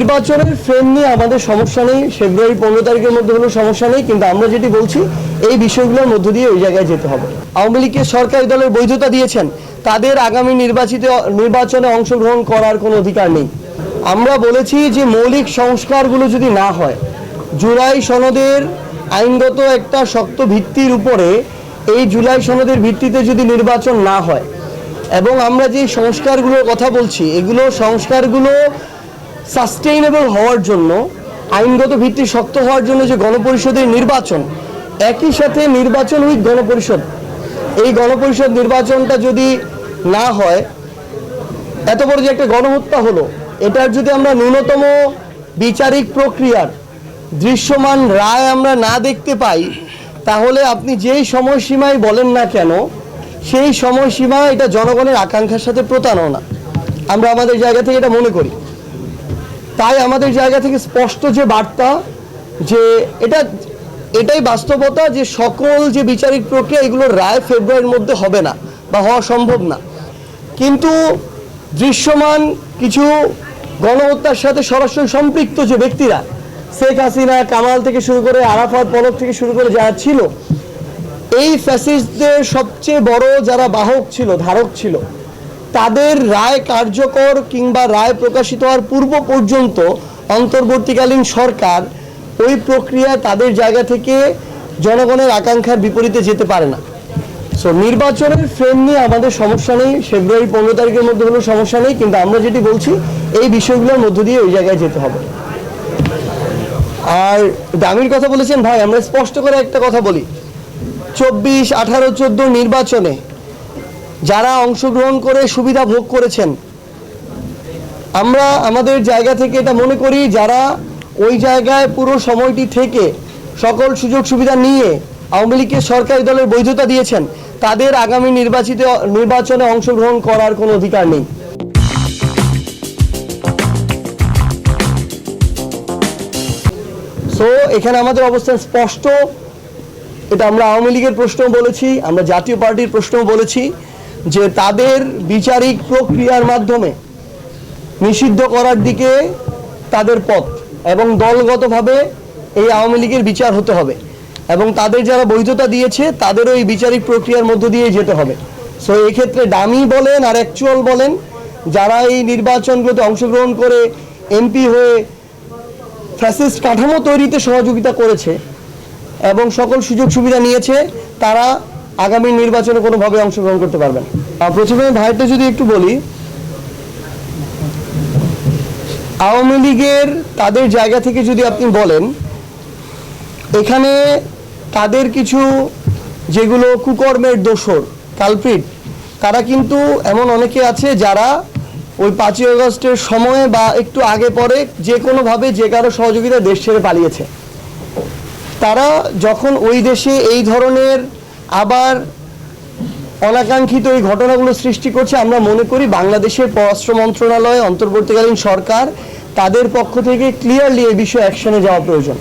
নির্বাচনের ফ্রেম নিয়ে আমাদের সমস্যা নেই, ফেব্রুয়ারি 15 তারিখের মধ্যে হলেও সমস্যা নেই, কিন্তু আমরা যেটি বলছি এই বিষয়গুলোর মধ্য দিয়ে ওই জায়গায় যেতে হবে। আওয়ামী লীগকে সরকারি দলের বৈধতা দিয়েছেন, তাদের আগামী নির্বাচনে অংশগ্রহণ করার কোনো অধিকার নেই। আমরা বলেছি যে মৌলিক সংস্কারগুলো যদি না হয়, জুলাই সনদের আইনগত একটা শক্ত ভিত্তির উপরে এই জুলাই সনদের ভিত্তিতে যদি নির্বাচন না হয়, এবং আমরা যে সংস্কারগুলোর কথা বলছি এগুলো সংস্কারগুলো সাস্টেইনেবল হওয়ার জন্য, আইনগত ভিত্তি শক্ত হওয়ার জন্য যে গণপরিষদের নির্বাচন, একই সাথে নির্বাচন উইথ গণপরিষদ, এই গণপরিষদ নির্বাচনটা যদি না হয়, এত বড় যে একটা গণহত্যা হলো, এটার যদি আমরা ন্যূনতম বিচারিক প্রক্রিয়ার দৃশ্যমান রায় আমরা না দেখতে পাই, তাহলে আপনি যেই সময়সীমায় বলেন না কেন, সেই সময়সীমা এটা জনগণের আকাঙ্ক্ষার সাথে প্রতারণা। আমরা আমাদের জায়গা থেকে এটা মনে করি। তাই আমাদের জায়গা থেকে স্পষ্ট যে বার্তা, যে এটাই বাস্তবতা যে সকল যে বিচারিক প্রক্রিয়া এগুলোর রায় ফেব্রুয়ারির মধ্যে হবে না বা হওয়া সম্ভব না। কিন্তু দৃশ্যমান কিছু গণহত্যার সাথে সরাসরি সম্পৃক্ত যে ব্যক্তিরা, শেখ হাসিনা, কামাল থেকে শুরু করে আরাফাত, পলক থেকে শুরু করে যারা ছিল, এই ফ্যাসিস্টদের সবচেয়ে বড় যারা বাহক ছিল, ধারক ছিল, তাদের রায় কার্যকর কিংবা রায় প্রকাশিত হওয়ার পূর্ব পর্যন্ত অন্তর্বর্তীকালীন সরকার ওই প্রক্রিয়া তাদের জায়গা থেকে জনগণের আকাঙ্ক্ষার বিপরীতে যেতে পারে না। সো নির্বাচনের ফ্রেম নিয়ে আমাদের সমস্যা নেই, ফেব্রুয়ারি 15 তারিখের মধ্যে হলেও সমস্যা নেই, কিন্তু আমরা যেটি বলছি এই বিষয়গুলোর মধ্য দিয়ে ওই জায়গায় যেতে হবে। আর দামির কথা বলেছেন ভাই, আমরা স্পষ্ট করে একটা কথা বলি, 24, 18, 14 নির্বাচনে যারা অংশগ্রহণ করে সুবিধা ভোগ করেছেন, আমরা আমাদের জায়গা থেকে এটা মনে করি, যারা ওই জায়গায় পুরো সময়টি থেকে সকল সুযোগ সুবিধা নিয়ে আওয়ামী লীগকে সরকারি দলের বৈধতা দিয়েছেন, তাদের আগামী নির্বাচনে অংশগ্রহণ করার কোনো অধিকার নেই। সো এখানে আমাদের অবস্থান স্পষ্ট। এটা আমরা আওয়ামী লীগের প্রশ্নও বলেছি, আমরা জাতীয় পার্টির প্রশ্নও বলেছি যে তাদের বিচারিক প্রক্রিয়ার মাধ্যমে নিষিদ্ধ করার দিকে তাদের পথ, এবং দলগতভাবে এই আওয়ামী লীগের বিচার হতে হবে, এবং তাদের যারা বৈধতা দিয়েছে তাদেরও এই বিচারিক প্রক্রিয়ার মধ্য দিয়ে যেতে হবে। সো এক্ষেত্রে ডামি বলেন আর অ্যাকচুয়াল বলেন, যারা এই নির্বাচনগুলোতে অংশগ্রহণ করে এমপি হয়ে ফ্যাসিস্ট কাঠামো তৈরিতে সহযোগিতা করেছে এবং সকল সুযোগ সুবিধা নিয়েছে, তারা আগামী নির্বাচনে কোনোভাবে অংশগ্রহণ করতে পারবেন। প্রথমে ভাইটা যদি একটু বলি, আওয়ামী লীগের তাদের জায়গা থেকে যদি আপনি বলেন, এখানে তাদের কিছু যেগুলো কুকর্মের দোসর, কালপ্রিট, তারা কিন্তু এমন অনেকে আছে যারা ওই 5ই আগস্টের সময়ে বা একটু আগে পরে যে কোনোভাবে যে কারো সহযোগিতা দেশ ছেড়ে পালিয়েছে। তারা যখন ওই দেশে এই ধরনের আবার অনাকাঙ্ক্ষিত এই ঘটনাগুলো সৃষ্টি করছে, আমরা মনে করি বাংলাদেশের পররাষ্ট্র মন্ত্রণালয়, অন্তর্বর্তীকালীন সরকার, তাদের পক্ষ থেকে ক্লিয়ারলি এই বিষয়ে অ্যাকশনে যাওয়া প্রয়োজন।